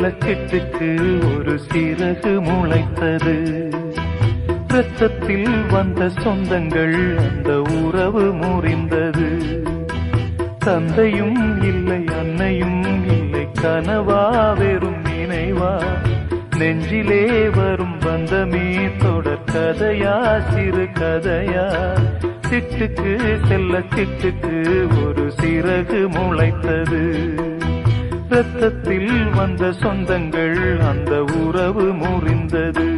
சிட்டுக்கு ஒரு சிறகு முளைத்தது. இரத்தத்தில் வந்த சொந்தங்கள் அந்த உறவு முறிந்தது. தந்தையும் இல்லை அன்னையும் இல்லை, கனவா வெறும் நினைவா, நெஞ்சிலே வரும் பந்தமே தொடர் கதையா சிறு கதையா. சிட்டுக்கு சிட்டுக்கு ஒரு சிறகு முளைத்தது. இரத்தத்தில் வந்த சொந்தங்கள் அந்த உறவு முறிந்தது.